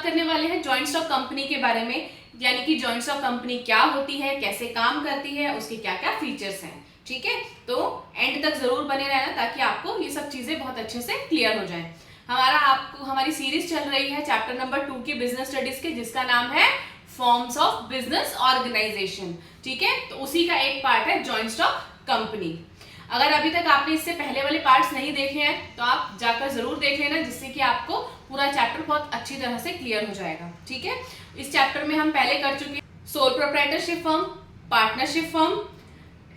करने वाले हैं जॉइंट स्टॉक कंपनी के बारे में, यानी कि जॉइंट स्टॉक कंपनी क्या होती है, कैसे काम करती है, उसके क्या क्या फीचर्स हैं। ठीक है, तो एंड तक जरूर बने रहना ताकि आपको ये सब चीजें बहुत अच्छे से क्लियर हो जाए। हमारी सीरीज चल रही है चैप्टर नंबर 2 की बिजनेस स्टडीज के, जिसका नाम है फॉर्म्स ऑफ बिजनेस ऑर्गेनाइजेशन। ठीक है, तो उसी का एक पार्ट है जॉइंट स्टॉक कंपनी। अगर अभी तक आपने इससे पहले वाले पार्ट्स नहीं देखे हैं तो आप जाकर जरूर देख लेना, जिससे कि आपको पूरा चैप्टर बहुत अच्छी तरह से क्लियर हो जाएगा। ठीक है, इस चैप्टर में हम पहले कर चुके हैं sole proprietorship firm, partnership firm,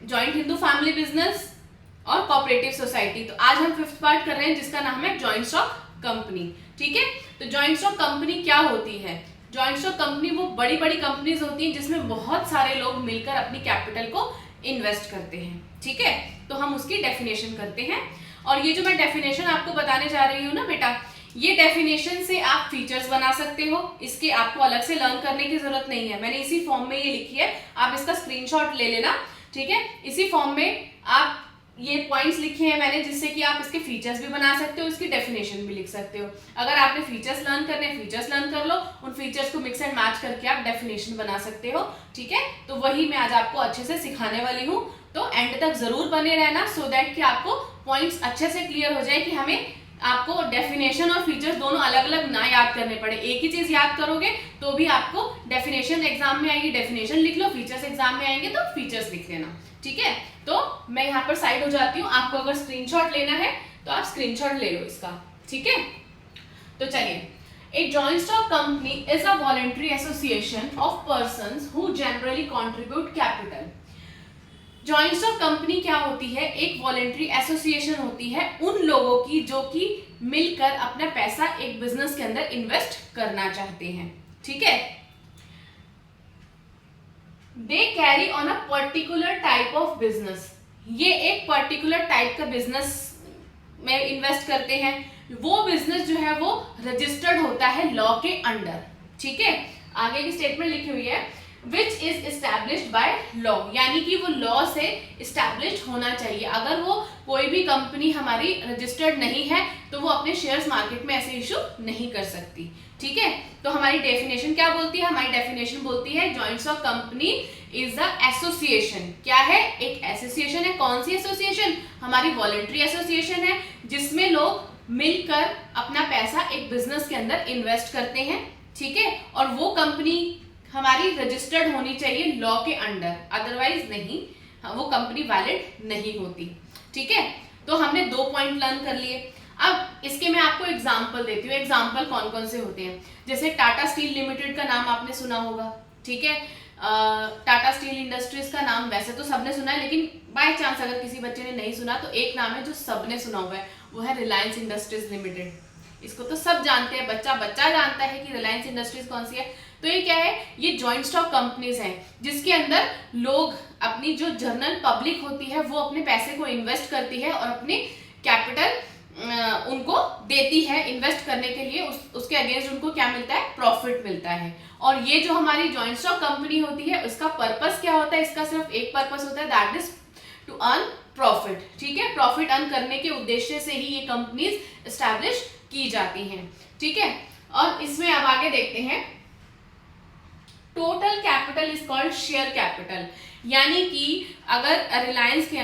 joint Hindu family business और कोऑपरेटिव सोसाइटी। तो आज हम 5th पार्ट कर रहे हैं जिसका नाम है जॉइंट स्टॉक कंपनी। ठीक है, तो जॉइंट स्टॉक कंपनी क्या होती है? जॉइंट स्टॉक कंपनी वो बड़ी बड़ी कंपनीज होती हैं जिसमें बहुत सारे लोग मिलकर अपनी कैपिटल को इन्वेस्ट करते हैं। ठीक है, तो हम उसकी डेफिनेशन करते हैं, और ये जो मैं डेफिनेशन आपको बताने जा रही हूँ ना बेटा, ये डेफिनेशन से आप फीचर्स बना सकते हो। इसके आपको अलग से लर्न करने की जरूरत नहीं है, मैंने इसी फॉर्म में ये लिखी है, आप इसका स्क्रीनशॉट ले लेना। ठीक है, इसी फॉर्म में आप ये पॉइंट्स लिखे हैं मैंने, जिससे कि आप इसके फीचर्स भी बना सकते हो, इसकी डेफिनेशन भी लिख सकते हो। अगर आपने फीचर्स लर्न करने, फीचर्स लर्न कर लो, उन फीचर्स को मिक्स एंड मैच करके आप डेफिनेशन बना सकते हो। ठीक है, तो वही मैं आज आपको अच्छे से सिखाने वाली हूँ, तो एंड तक जरूर बने रहना, सो दैट कि आपको पॉइंट्स अच्छे से क्लियर हो जाए कि हमें आपको डेफिनेशन और फीचर्स दोनों अलग अलग ना याद करने पड़े। एक ही चीज याद करोगे तो भी आपको डेफिनेशन एग्जाम में आएगी, डेफिनेशन लिख लो, फीचर्स एग्जाम में आएंगे तो फीचर्स लिख लेना। ठीक है, तो मैं यहाँ पर साइड हो जाती हूँ, आपको अगर स्क्रीनशॉट लेना है तो आप स्क्रीनशॉट ले लो इसका। ठीक है, तो चलिए, A joint stock company is a voluntary association of persons who generally contribute capital. Joint stock company क्या होती है? एक वॉलेंट्री एसोसिएशन होती है उन लोगों की जो कि मिलकर अपना पैसा एक बिजनेस के अंदर इन्वेस्ट करना चाहते हैं। ठीक है, they carry on a particular type of business, ये एक पर्टिकुलर टाइप का बिजनेस में इन्वेस्ट करते हैं। वो बिजनेस जो है वो रजिस्टर्ड होता है लॉ के अंडर। ठीक है, आगे की स्टेटमेंट लिखी हुई है which is established by law, यानी कि वो लॉ से एस्टैब्लिश्ड होना चाहिए। अगर वो कोई भी कंपनी हमारी रजिस्टर्ड नहीं है तो वो अपने शेयर्स मार्केट में ऐसे इशू नहीं कर सकती। ठीक है, तो हमारी डेफिनेशन क्या बोलती है? हमारी डेफिनेशन बोलती है joint stock company is a association. क्या है? एक एसोसिएशन है। कौन सी एसोसिएशन? हमारी वॉलेंट्री एसोसिएशन है, जिसमें लोग मिलकर अपना पैसा एक बिजनेस के अंदर इन्वेस्ट करते हैं। ठीक है, और वो कंपनी हमारी रजिस्टर्ड होनी चाहिए लॉ के अंडर, अदरवाइज नहीं, वो कंपनी वैलिड नहीं होती। ठीक है, तो हमने 2 पॉइंट लर्न कर लिए। अब इसके मैं आपको एग्जांपल देती हूँ। एग्जांपल कौन कौन से होते हैं? जैसे टाटा स्टील लिमिटेड का नाम आपने सुना होगा। ठीक है, टाटा स्टील इंडस्ट्रीज का नाम वैसे तो सबने सुना है, लेकिन बाय चांस अगर किसी बच्चे ने नहीं सुना तो एक नाम है जो सबने सुना हुआ है, वो है रिलायंस इंडस्ट्रीज लिमिटेड। इसको तो सब जानते हैं, बच्चा बच्चा जानता है कि रिलायंस इंडस्ट्रीज कौन सी है। तो ये क्या है? ये जॉइंट स्टॉक कंपनीज हैं जिसके अंदर लोग, अपनी जो जनरल पब्लिक होती है वो अपने पैसे को इन्वेस्ट करती है और अपनी कैपिटल उनको देती है इन्वेस्ट करने के लिए। उसके अगेंस्ट उनको क्या मिलता है? प्रॉफिट मिलता है। और ये जो हमारी जॉइंट स्टॉक कंपनी होती है उसका पर्पस क्या होता है? इसका सिर्फ एक पर्पस होता है, that is to earn profit. ठीक है, प्रॉफिट अर्न करने के उद्देश्य से ही ये कंपनीज एस्टैब्लिश की जाती हैं। ठीक है, और इसमें अब आगे देखते हैं, total capital is called share capital, यानी कि अगर रिलायंस के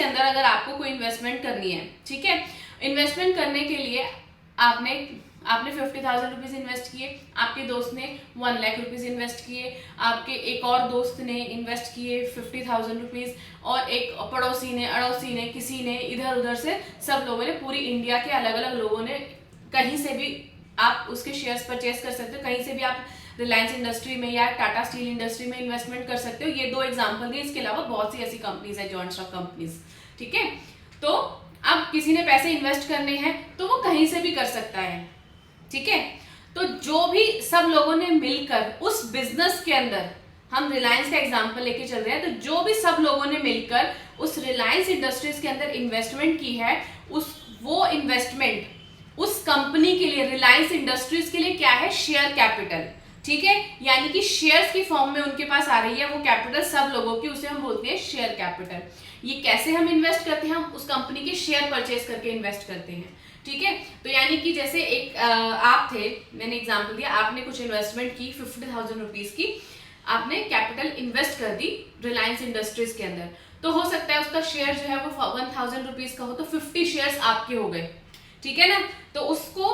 अंदर अगर आपको कोई इन्वेस्टमेंट करनी है, ठीक है, इन्वेस्टमेंट करने के लिए आपने 50,000 रुपीज इन्वेस्ट किए, आपके दोस्त ने 1 लाख रुपीज इन्वेस्ट किए, आपके एक और दोस्त ने इन्वेस्ट किए 50,000 रुपीज, और एक पड़ोसी ने, अड़ोसी ने, किसी ने, इधर उधर से सब लोगों ने, पूरी इंडिया के अलग अलग लोगों ने, कहीं से भी आप उसके शेयर्स परचेज कर सकते हो, कहीं से भी आप रिलायंस इंडस्ट्री में या टाटा स्टील इंडस्ट्री में इन्वेस्टमेंट कर सकते हो। ये 2 एग्जांपल दिए, इसके अलावा बहुत सी ऐसी कंपनीज है जॉइंट स्टॉक कंपनीज। ठीक है, तो अब किसी ने पैसे इन्वेस्ट करने हैं तो वो कहीं से भी कर सकता है। ठीक है, तो जो भी सब लोगों ने मिलकर उस बिजनेस के अंदर, हम रिलायंस का एग्जांपल लेके चल रहे हैं, तो जो भी सब लोगों ने मिलकर उस रिलायंस इंडस्ट्रीज के अंदर इन्वेस्टमेंट की है, वो इन्वेस्टमेंट उस कंपनी के लिए, रिलायंस इंडस्ट्रीज के लिए क्या है? Share capital. ठीक है, यानी कि शेयर्स की फॉर्म में उनके पास आ रही है वो कैपिटल सब लोगों की, उसे हम बोलते हैं शेयर कैपिटल। ये कैसे हम इन्वेस्ट करते हैं? हम उस कंपनी के शेयर परचेज करके इन्वेस्ट करते हैं। ठीक है। तो यानी कि जैसे एक आप थे, मैंने एग्जांपल दिया, आपने कुछ इन्वेस्टमेंट की 50,000 रुपीज की, आपने कैपिटल इन्वेस्ट कर दी रिलायंस इंडस्ट्रीज के अंदर, तो हो सकता है उसका शेयर जो है वो 1,000 रुपीज का हो, तो 50 शेयर्स आपके हो गए, ठीक है ना। तो उसको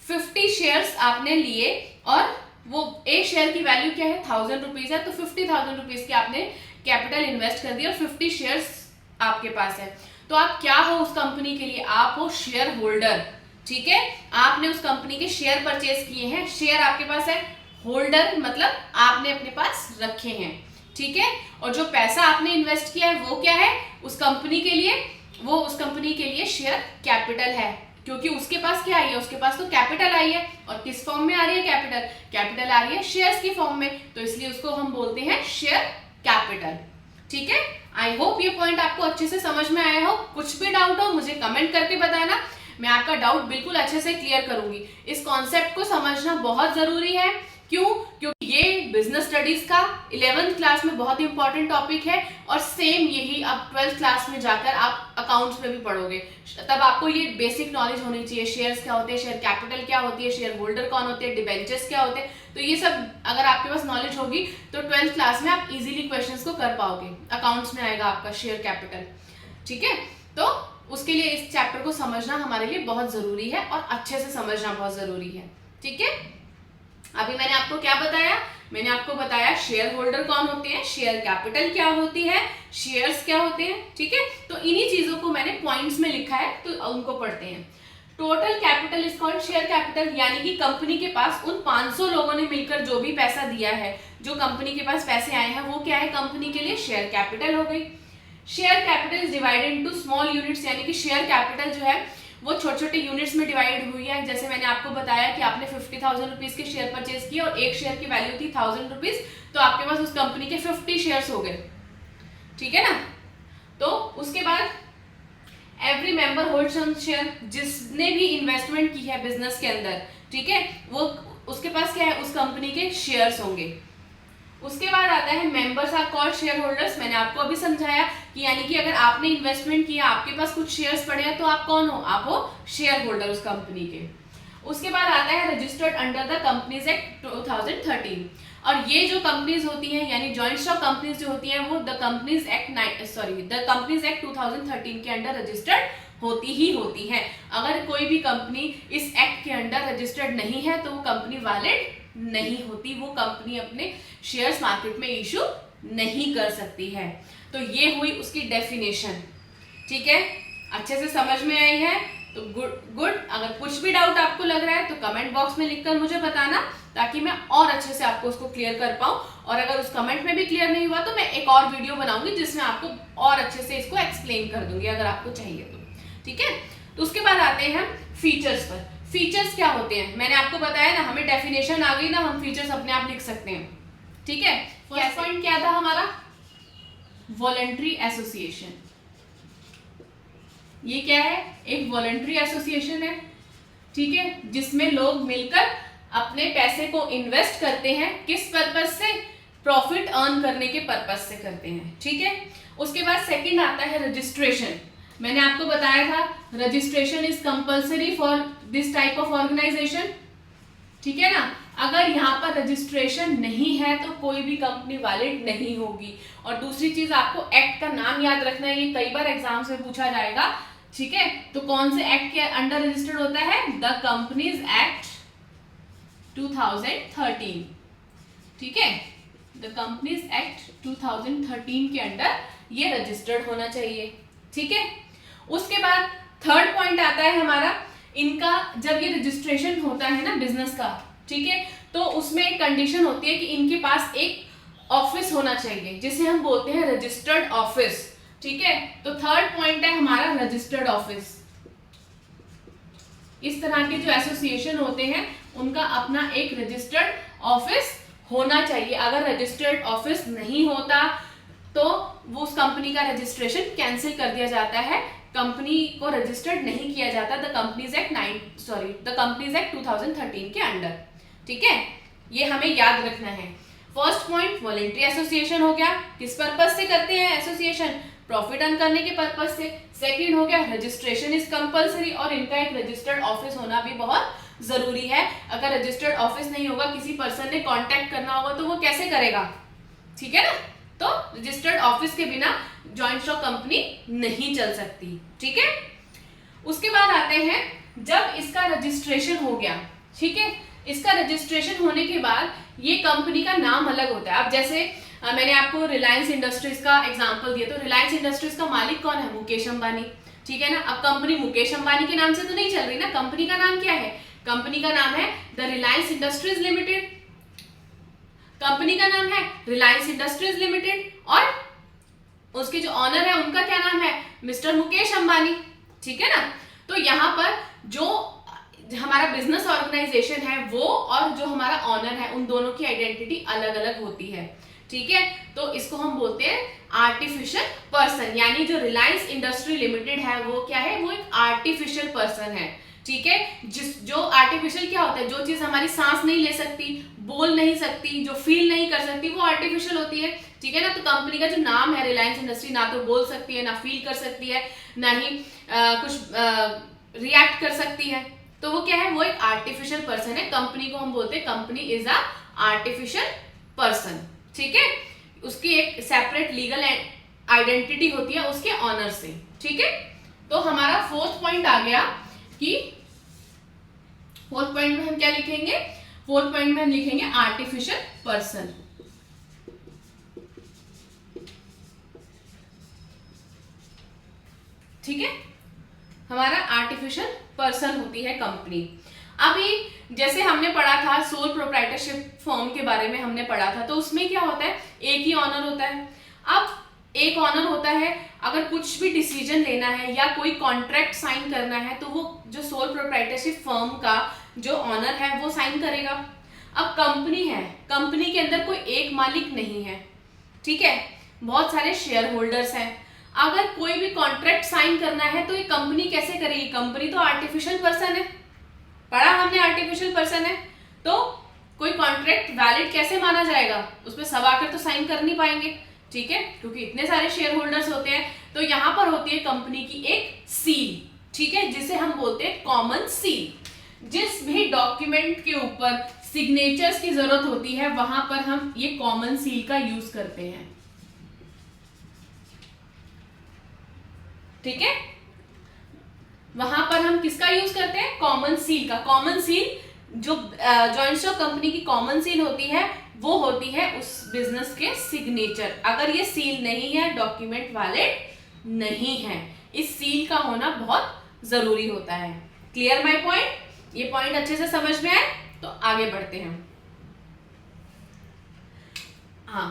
50 शेयर्स आपने लिए और वो एक शेयर की वैल्यू क्या है, 1,000 रुपीज है, तो 50,000 रुपीज की आपने कैपिटल इन्वेस्ट कर दिया और 50 शेयर्स आपके पास है। तो आप क्या हो उस कंपनी के लिए, आप हो शेयर होल्डर, ठीक है। आपने उस कंपनी के शेयर परचेज किए हैं, शेयर आपके पास है, होल्डर मतलब आपने अपने पास रखे हैं, ठीक है। और जो पैसा आपने इन्वेस्ट किया है वो क्या है उस कंपनी के लिए, वो उस कंपनी के लिए शेयर कैपिटल है, क्योंकि उसके पास क्या आई है, उसके पास तो कैपिटल आई है। और किस फॉर्म में आ रही है कैपिटल, कैपिटल आ रही है शेयर्स की फॉर्म में, तो इसलिए उसको हम बोलते हैं शेयर कैपिटल, ठीक है। आई होप ये पॉइंट आपको अच्छे से समझ में आया हो। कुछ भी डाउट हो मुझे कमेंट करके बताना, मैं आपका डाउट बिल्कुल अच्छे से क्लियर करूंगी। इस कॉन्सेप्ट को समझना बहुत जरूरी है, क्यों, क्योंकि ये बिजनेस स्टडीज का 11th क्लास में बहुत इंपॉर्टेंट टॉपिक है, और सेम यही अब 12th क्लास में जाकर आप अकाउंट्स में भी पढ़ोगे, तब आपको ये बेसिक नॉलेज होनी चाहिए। शेयर्स क्या होते हैं, शेयर कैपिटल क्या होती है, शेयर होल्डर कौन होते हैं, डिबेंचर्स क्या होते हैं, तो ये सब अगर आपके पास नॉलेज होगी तो 12th क्लास में आप इजीली क्वेश्चंस को कर पाओगे, अकाउंट्स में आएगा आपका शेयर कैपिटल, ठीक है। तो उसके लिए इस चैप्टर को समझना हमारे लिए बहुत जरूरी है और अच्छे से समझना बहुत जरूरी है, ठीक है। अभी मैंने आपको क्या बताया, मैंने आपको बताया शेयर होल्डर कौन होते हैं, शेयर कैपिटल क्या होती है, शेयर्स क्या होते हैं, ठीक है। तो इन्हीं चीजों को मैंने पॉइंट्स में लिखा है, तो उनको पढ़ते हैं। Total capital is called share capital, यानी कि कंपनी के पास उन 500 लोगों ने मिलकर जो भी पैसा दिया है, जो कंपनी के पास पैसे आए हैं, वो क्या है कंपनी के लिए शेयर कैपिटल हो गई। Share capital is divided into small units, यानी कि शेयर कैपिटल जो है वो छोटे छोटे यूनिट्स में डिवाइड हुई है। जैसे मैंने आपको बताया कि आपने 50,000 रुपीज के शेयर परचेज किए और एक शेयर की वैल्यू थी 1,000 रुपीज, तो आपके पास उस कंपनी के 50 शेयर्स हो गए, ठीक है ना। तो उसके बाद एवरी मेंबर होल्ड्स सम शेयर, जिसने भी इन्वेस्टमेंट की है बिजनेस के अंदर, ठीक है, वो उसके पास क्या है उस कंपनी के शेयर्स होंगे। उसके बाद आता है members are called shareholders, मैंने आपको अभी समझाया कि यानी कि अगर आपने इन्वेस्टमेंट किया, आपके पास कुछ शेयर्स पड़े हैं, तो आप कौन हो, आप हो शेयर होल्डर उस कंपनी के। उसके बाद आता है registered under the companies act 2013, और ये जो कंपनीज होती हैं यानी जॉइंट स्टॉक कंपनीज जो होती हैं वो द कंपनीज एक्ट 2013 के अंडर रजिस्टर्ड होती ही होती है। अगर कोई भी कंपनी इस एक्ट के अंडर रजिस्टर्ड नहीं है तो वो कंपनी वैलिड नहीं होती, वो कंपनी अपने शेयर्स मार्केट में इशू नहीं कर सकती है। तो ये हुई उसकी डेफिनेशन, ठीक है, अच्छे से समझ में आई है तो गुड। अगर कुछ भी डाउट आपको लग रहा है तो कमेंट बॉक्स में लिखकर मुझे बताना, ताकि मैं और अच्छे से आपको उसको क्लियर कर पाऊँ। और अगर उस कमेंट में भी क्लियर नहीं हुआ तो मैं एक और वीडियो बनाऊंगी जिसमें आपको और अच्छे से इसको एक्सप्लेन कर दूंगी अगर आपको चाहिए तो, ठीक है। तो उसके बाद आते हैं हम फीचर्स पर। फीचर्स क्या होते हैं, मैंने आपको बताया ना, हमें डेफिनेशन आ गई ना, हम फीचर्स अपने आप लिख सकते हैं, ठीक है। फर्स्ट पॉइंट क्या था हमारा, वॉलंटरी एसोसिएशन। ये क्या है, एक वॉलंटरी एसोसिएशन है, ठीक है, जिसमें लोग मिलकर अपने पैसे को इन्वेस्ट करते हैं, किस पर्पज से, प्रॉफिट अर्न करने के पर्पज से करते हैं, ठीक है। उसके बाद सेकंड आता है रजिस्ट्रेशन। मैंने आपको बताया था registration is compulsory for this type of organisation, ठीक है ना। अगर यहाँ पर रजिस्ट्रेशन नहीं है तो कोई भी कंपनी वैलिड नहीं होगी। और दूसरी चीज, आपको एक्ट का नाम याद रखना है, ये कई बार एग्जाम्स में पूछा जाएगा, ठीक है। तो कौन से एक्ट के अंडर रजिस्टर्ड होता है, द कंपनीज एक्ट 2013, ठीक है, द कंपनीज एक्ट 2013 के अंडर ये रजिस्टर्ड होना चाहिए, ठीक है। उसके बाद थर्ड पॉइंट आता है हमारा, इनका जब ये रजिस्ट्रेशन होता है ना बिजनेस का, ठीक है, तो उसमें एक कंडीशन होती है कि इनके पास एक ऑफिस होना चाहिए जिसे हम बोलते हैं रजिस्टर्ड ऑफिस, ठीक है। तो थर्ड पॉइंट है हमारा रजिस्टर्ड ऑफिस। इस तरह के जो एसोसिएशन होते हैं उनका अपना एक रजिस्टर्ड ऑफिस होना चाहिए। अगर रजिस्टर्ड ऑफिस नहीं होता तो वो उस कंपनी का रजिस्ट्रेशन कैंसिल कर दिया जाता है, कंपनी को रजिस्टर्ड नहीं किया जाता द कंपनीज एक्ट 2013 के अंडर, ठीक है। ये हमें याद रखना है। फर्स्ट पॉइंट वॉलंटरी एसोसिएशन हो गया, किस पर्पज से करते हैं एसोसिएशन, प्रॉफिट अर्न करने के पर्पज से। सेकंड हो गया रजिस्ट्रेशन इज कंपलसरी, और इनका एक रजिस्टर्ड ऑफिस होना भी बहुत जरूरी है। अगर रजिस्टर्ड ऑफिस नहीं होगा, किसी पर्सन ने कांटेक्ट करना होगा तो वो कैसे करेगा, ठीक है ना। तो रजिस्टर्ड ऑफिस के बिना जॉइंट स्टॉक कंपनी नहीं चल सकती, ठीक है। उसके बाद आते हैं, जब इसका रजिस्ट्रेशन हो गया, ठीक है, इसका रजिस्ट्रेशन होने के बाद ये कंपनी का नाम अलग होता है। अब जैसे मैंने आपको रिलायंस इंडस्ट्रीज का एग्जांपल दिया, तो रिलायंस इंडस्ट्रीज का मालिक कौन है, मुकेश अंबानी, ठीक है ना। अब कंपनी मुकेश अंबानी के नाम से तो नहीं चल रही ना, कंपनी का नाम क्या है, कंपनी का नाम है the Reliance industries limited, company का नाम है रिलायंस इंडस्ट्रीज लिमिटेड, और उसके जो ऑनर है उनका क्या नाम है, मिस्टर मुकेश अंबानी, ठीक है ना। तो यहाँ पर जो हमारा बिजनेस ऑर्गेनाइजेशन है वो और जो हमारा ऑनर है, उन दोनों की आइडेंटिटी अलग अलग होती है, ठीक है। तो इसको हम बोलते हैं आर्टिफिशियल पर्सन, यानी जो रिलायंस इंडस्ट्री लिमिटेड है वो क्या है, वो एक आर्टिफिशियल पर्सन है, ठीक है। जो आर्टिफिशियल क्या होता है, जो चीज हमारी सांस नहीं ले सकती, बोल नहीं सकती, जो फील नहीं कर सकती, वो आर्टिफिशियल होती है, ठीक है ना। तो कंपनी का जो नाम है रिलायंस इंडस्ट्री, ना तो बोल सकती है, ना फील कर सकती है, ना ही कुछ रिएक्ट कर सकती है, तो वो क्या है, वो एक आर्टिफिशियल पर्सन है। कंपनी को हम बोलते हैं company is a artificial person, ठीक है। उसकी एक सेपरेट लीगल आइडेंटिटी होती है उसके ऑनर से, ठीक है। तो हमारा फोर्थ पॉइंट आ गया कि फोर्थ पॉइंट में हम क्या लिखेंगे, फोर्थ पॉइंट में हम लिखेंगे आर्टिफिशियल पर्सन, ठीक है। हमारा आर्टिफिशियल पर्सन होती है कंपनी। अभी जैसे हमने पढ़ा था सोल प्रोप्राइटरशिप फॉर्म के बारे में हमने पढ़ा था, तो उसमें क्या होता है, एक ही ऑनर होता है। अब एक ऑनर होता है, अगर कुछ भी डिसीजन लेना है या कोई कॉन्ट्रैक्ट साइन करना है तो वो जो सोल प्रोप्राइटरशिप फर्म का जो ऑनर है वो साइन करेगा। अब कंपनी है, कंपनी के अंदर कोई एक मालिक नहीं है, ठीक है, बहुत सारे शेयर होल्डर्स हैं। अगर कोई भी कॉन्ट्रैक्ट साइन करना है तो ये कंपनी कैसे करेगी, कंपनी तो आर्टिफिशियल पर्सन है, पढ़ा हमने आर्टिफिशियल पर्सन है, तो कोई कॉन्ट्रैक्ट वैलिड कैसे माना जाएगा, उसमें सब आकर तो साइन कर नहीं पाएंगे, ठीक है, क्योंकि इतने सारे शेयर होल्डर्स होते हैं। तो यहाँ पर होती है कंपनी की एक सील, ठीक है, जिसे हम बोलते हैं कॉमन सील। जिस भी डॉक्यूमेंट के ऊपर सिग्नेचर्स की जरूरत होती है वहां पर हम ये कॉमन सील का यूज करते हैं, ठीक है। वहां पर हम किसका यूज करते हैं, कॉमन सील का। कॉमन सील जो जॉइंट स्टॉक कंपनी की कॉमन सील होती है वो होती है उस बिजनेस के सिग्नेचर। अगर ये सील नहीं है, डॉक्यूमेंट वैलिड नहीं है। इस सील का होना बहुत जरूरी होता है। क्लियर माय पॉइंट, ये पॉइंट अच्छे से समझ में आए तो आगे बढ़ते हैं। हाँ,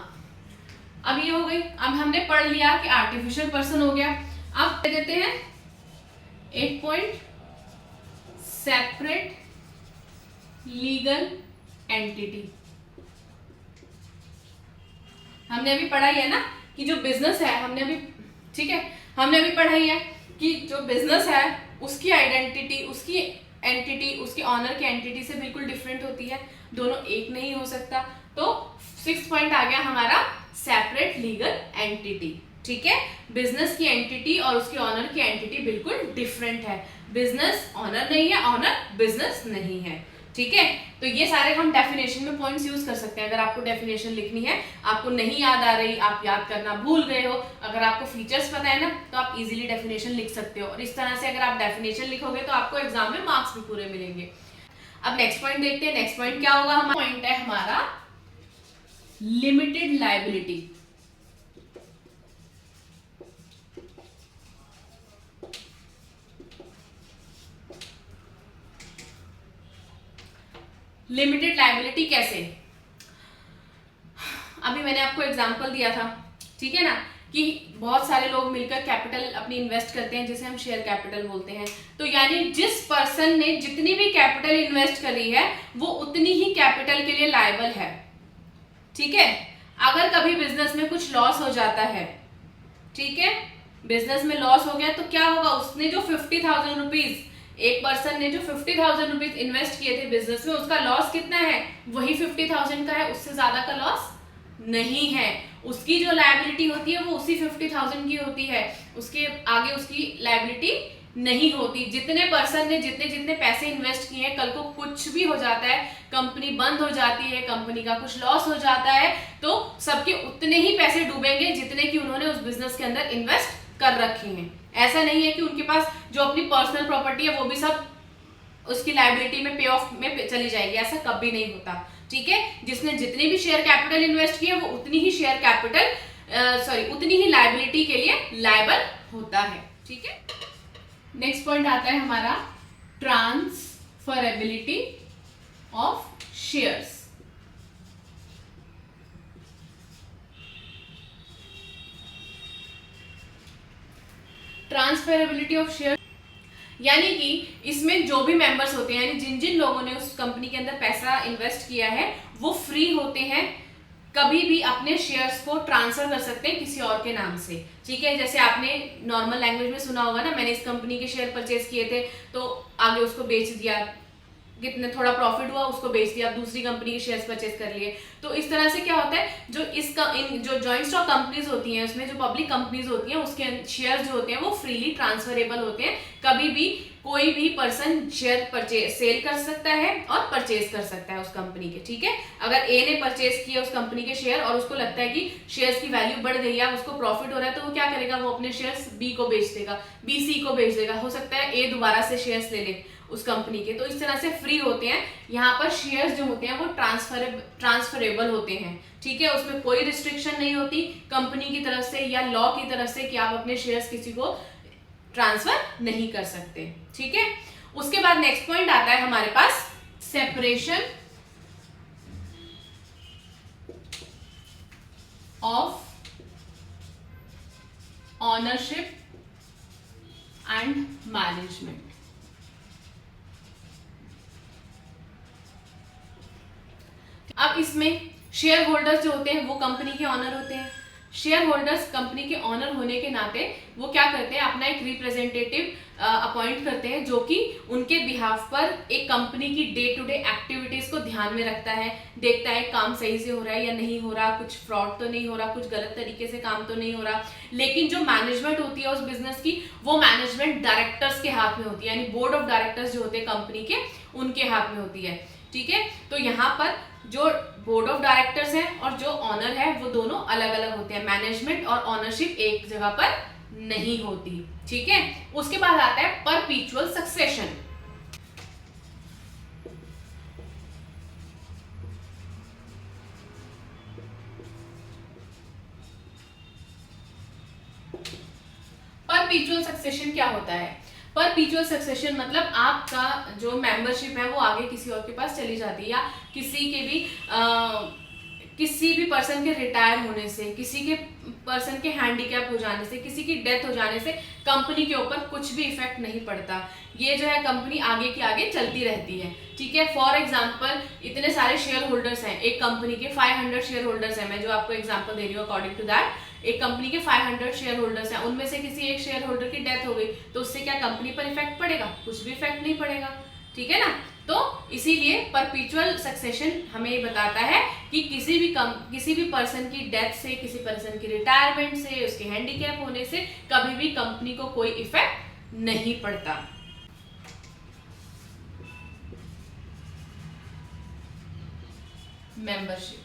अब ये हो गई, अब हमने पढ़ लिया कि आर्टिफिशियल पर्सन हो गया। अब दे देते हैं एक पॉइंट, सेपरेट लीगल एंटिटी। हमने अभी पढ़ा ही है ना कि जो बिजनेस है, हमने अभी, ठीक है, हमने अभी पढ़ा ही है कि जो बिजनेस है उसकी आइडेंटिटी, उसकी एंटिटी, उसके ऑनर की एंटिटी से बिल्कुल डिफरेंट होती है, दोनों एक नहीं हो सकता। तो 6 पॉइंट आ गया हमारा सेपरेट लीगल एंटिटी, ठीक है। बिजनेस की एंटिटी और उसके ऑनर की एंटिटी बिल्कुल डिफरेंट है। बिजनेस ऑनर नहीं है, ऑनर बिजनेस नहीं है, ठीक है। तो ये सारे हम डेफिनेशन में पॉइंट्स यूज कर सकते हैं। अगर आपको डेफिनेशन लिखनी है, आपको नहीं याद आ रही, आप याद करना भूल गए हो, अगर आपको फीचर्स पता है ना, तो आप इजीली डेफिनेशन लिख सकते हो। और इस तरह से अगर आप डेफिनेशन लिखोगे तो आपको एग्जाम में मार्क्स भी पूरे मिलेंगे। अब नेक्स्ट पॉइंट देखते हैं। नेक्स्ट पॉइंट क्या होगा, हमारा पॉइंट है हमारा लिमिटेड लायबिलिटी। लिमिटेड लायबिलिटी कैसे, अभी मैंने आपको एग्जांपल दिया था, ठीक है ना, कि बहुत सारे लोग मिलकर कैपिटल अपनी इन्वेस्ट करते हैं जिसे हम शेयर कैपिटल बोलते हैं। तो यानी जिस पर्सन ने जितनी भी कैपिटल इन्वेस्ट करी है वो उतनी ही कैपिटल के लिए लायबल है, ठीक है। अगर कभी बिजनेस में कुछ लॉस हो जाता है, ठीक है, बिजनेस में लॉस हो गया तो क्या होगा, उसने जो 50,000 रुपीज, एक पर्सन ने जो 50,000 रुपीज इन्वेस्ट किए थे बिजनेस में, उसका लॉस कितना है, वही 50,000 का है, उससे ज्यादा का लॉस नहीं है। उसकी जो लायबिलिटी होती है वो उसी 50,000 की होती है, उसके आगे उसकी लायबिलिटी नहीं होती। जितने पर्सन ने जितने जितने पैसे इन्वेस्ट किए हैं, कल को कुछ भी हो जाता है, कंपनी बंद हो जाती है, कंपनी का कुछ लॉस हो जाता है, तो सबके उतने ही पैसे डूबेंगे जितने कि उन्होंने उस बिजनेस के अंदर इन्वेस्ट कर रखे हैं। ऐसा नहीं है कि उनके पास जो अपनी पर्सनल प्रॉपर्टी है वो भी सब उसकी लायबिलिटी में पे ऑफ में चली जाएगी, ऐसा कभी नहीं होता। ठीक है, जिसने जितनी भी शेयर कैपिटल इन्वेस्ट की है वो उतनी ही शेयर कैपिटल उतनी ही लायबिलिटी के लिए लायबल होता है। ठीक है, नेक्स्ट पॉइंट आता है हमारा transferability of shares. Transferability of share यानी कि इसमें जो भी मेंबर्स होते हैं, यानी जिन जिन लोगों ने उस कंपनी के अंदर पैसा इन्वेस्ट किया है वो फ्री होते हैं, कभी भी अपने शेयर्स को ट्रांसफर कर सकते हैं किसी और के नाम से। ठीक है, जैसे आपने नॉर्मल लैंग्वेज में सुना होगा ना, मैंने इस कंपनी के शेयर परचेज किए थे तो आगे उसको बेच दिया, कितने थोड़ा प्रॉफिट हुआ उसको बेच दिया, दूसरी कंपनी के शेयर्स परचेज कर लिए। तो इस तरह से क्या होता है, जो जो जॉइंट स्टॉक कंपनीज होती हैं उसमें जो पब्लिक कंपनीज होती हैं उसके शेयर्स जो होते हैं वो फ्रीली ट्रांसफरेबल होते हैं, कभी भी कोई भी पर्सन शेयर सेल कर सकता है और परचेज कर सकता है उस कंपनी के। ठीक है, अगर ए ने परचेज किया उस कंपनी के शेयर और उसको लगता है कि शेयर्स की वैल्यू बढ़ गई है, उसको प्रॉफिट हो रहा है, तो वो क्या करेगा, वो अपने शेयर्स बी को बेच देगा, बी सी को बेच देगा, हो सकता है ए दोबारा से शेयर्स ले ले उस कंपनी के। तो इस तरह से फ्री होते हैं। यहाँ पर शेयर्स जो होते हैं वो ट्रांसफरेबल होते हैं। ठीक है, उसमें कोई रिस्ट्रिक्शन नहीं होती कंपनी की तरफ से या लॉ की तरफ से कि आप अपने शेयर्स किसी को ट्रांसफर नहीं कर सकते। ठीक है, उसके बाद नेक्स्ट पॉइंट आता है हमारे पास separation of ownership and management. अब इसमें शेयर होल्डर्स जो होते हैं वो कंपनी के ऑनर होते हैं। शेयर होल्डर्स कंपनी के ऑनर होने के नाते वो क्या करते हैं, अपना एक रिप्रेजेंटेटिव अपॉइंट करते हैं जो कि उनके बिहाफ पर एक कंपनी की डे टू डे एक्टिविटीज को ध्यान में रखता है, देखता है काम सही से हो रहा है या नहीं हो रहा, कुछ फ्रॉड तो नहीं हो रहा, कुछ गलत तरीके से काम तो नहीं हो रहा। लेकिन जो मैनेजमेंट होती है उस बिजनेस की, वो मैनेजमेंट डायरेक्टर्स के हाथ में होती है, यानी बोर्ड ऑफ डायरेक्टर्स जो होते हैं कंपनी के, उनके हाथ में होती है। ठीक है, तो यहाँ पर जो बोर्ड ऑफ डायरेक्टर्स हैं और जो ऑनर है वो दोनों अलग अलग होते हैं, मैनेजमेंट और ऑनरशिप एक जगह पर नहीं होती। ठीक है, उसके बाद आता है परपीचुअल सक्सेशन। परपीचुअल सक्सेशन क्या होता है? परपीचुअल सक्सेशन मतलब आपका जो मेंबरशिप है वो आगे किसी और के पास चली जाती है, या किसी भी पर्सन के रिटायर होने से, किसी के पर्सन के हैंडीकैप हो जाने से, किसी की डेथ हो जाने से कंपनी के ऊपर कुछ भी इफेक्ट नहीं पड़ता। ये जो है कंपनी आगे की आगे चलती रहती है। ठीक है, फॉर एग्जांपल इतने सारे शेयर होल्डर्स हैं एक कंपनी के, 500 शेयर होल्डर्स हैं, मैं जो आपको एग्जांपल दे रही हूँ अकॉर्डिंग टू दैट, एक कंपनी के 500 शेयर होल्डर्स हैं, उनमें से किसी एक शेयर होल्डर की डेथ हो गई तो उससे क्या कंपनी पर इफेक्ट पड़ेगा? कुछ भी इफेक्ट नहीं पड़ेगा। ठीक है ना, तो इसीलिए परपीचुअल सक्सेशन हमें ये बताता है कि किसी भी पर्सन की डेथ से, किसी पर्सन की रिटायरमेंट से, उसके हैंडीकैप होने से कभी भी कंपनी को कोई इफेक्ट नहीं पड़ता। मेंबरशिप,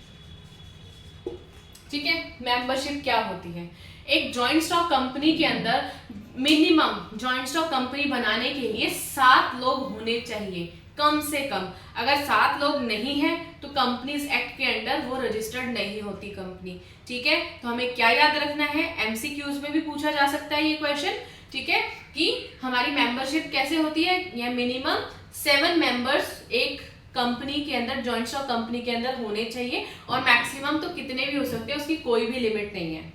ठीक है, मेंबरशिप क्या होती है? एक जॉइंट स्टॉक कंपनी के अंदर मिनिमम जॉइंट स्टॉक कंपनी बनाने के लिए 7 लोग होने चाहिए कम से कम। अगर 7 लोग नहीं है तो कंपनीज एक्ट के अंडर वो रजिस्टर्ड नहीं होती कंपनी। ठीक है, तो हमें क्या याद रखना है, एमसीक्यूज में भी पूछा जा सकता है ये क्वेश्चन। ठीक है, कि हमारी मेंबरशिप कैसे होती है, या मिनिमम 7 मेंबर्स एक कंपनी के अंदर, जॉइंट स्टॉक कंपनी के अंदर होने चाहिए, और मैक्सिमम तो कितने भी हो सकते हैं, उसकी कोई भी लिमिट नहीं है।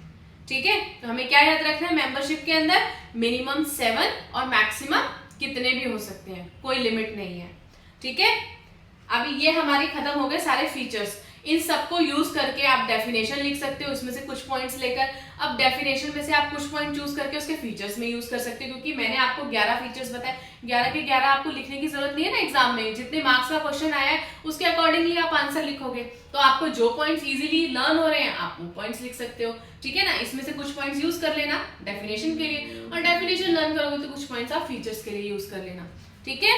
ठीक है, तो हमें क्या याद रखना है, मेंबरशिप के अंदर मिनिमम 7 और मैक्सिमम कितने भी हो सकते हैं, कोई लिमिट नहीं है। ठीक है, अभी ये हमारी खत्म हो गए सारे फीचर्स। इन सबको यूज करके आप डेफिनेशन लिख सकते हो, उसमें से कुछ पॉइंट्स लेकर। अब डेफिनेशन में से आप कुछ पॉइंट चूज करके उसके फीचर्स में यूज कर सकते हो, क्योंकि मैंने आपको 11 फीचर्स बताए, 11 के 11 आपको लिखने की जरूरत नहीं है ना एग्जाम में। जितने मार्क्स का क्वेश्चन आया है उसके अकॉर्डिंगली आप आंसर लिखोगे, तो आपको जो पॉइंट्स इजीली लर्न हो रहे हैं आप वो पॉइंट्स लिख सकते हो, ठीक है ना। इसमें से कुछ पॉइंट्स यूज कर लेना डेफिनेशन के लिए, और डेफिनेशन लर्न करोगे तो कुछ पॉइंट्स आप फीचर्स के लिए यूज कर लेना, ठीक है।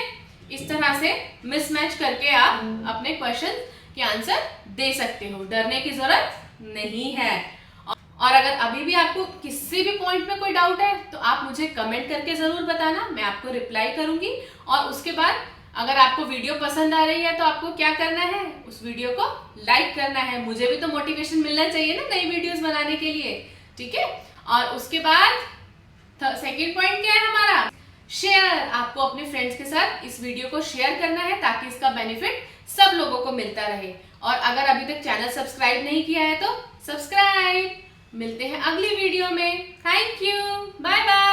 इस तरह से मिसमैच करके आप अपने क्वेश्चन के आंसर दे सकते हो, डरने की जरूरत नहीं है। और अगर अभी भी आपको किसी भी पॉइंट में कोई डाउट है तो आप मुझे कमेंट करके जरूर बताना, मैं आपको रिप्लाई करूंगी। और उसके बाद अगर आपको वीडियो पसंद आ रही है तो आपको क्या करना है, उस वीडियो को लाइक करना है। मुझे भी तो मोटिवेशन मिलना चाहिए ना नई वीडियोस बनाने के लिए, ठीक है। और उसके बाद सेकंड पॉइंट क्या है हमारा, शेयर। आपको अपने फ्रेंड्स के साथ इस वीडियो को शेयर करना है ताकि इसका बेनिफिट सब लोगों को मिलता रहे। और अगर अभी तक चैनल सब्सक्राइब नहीं किया है तो सब्सक्राइब। मिलते हैं अगली वीडियो में। Thank you, bye bye.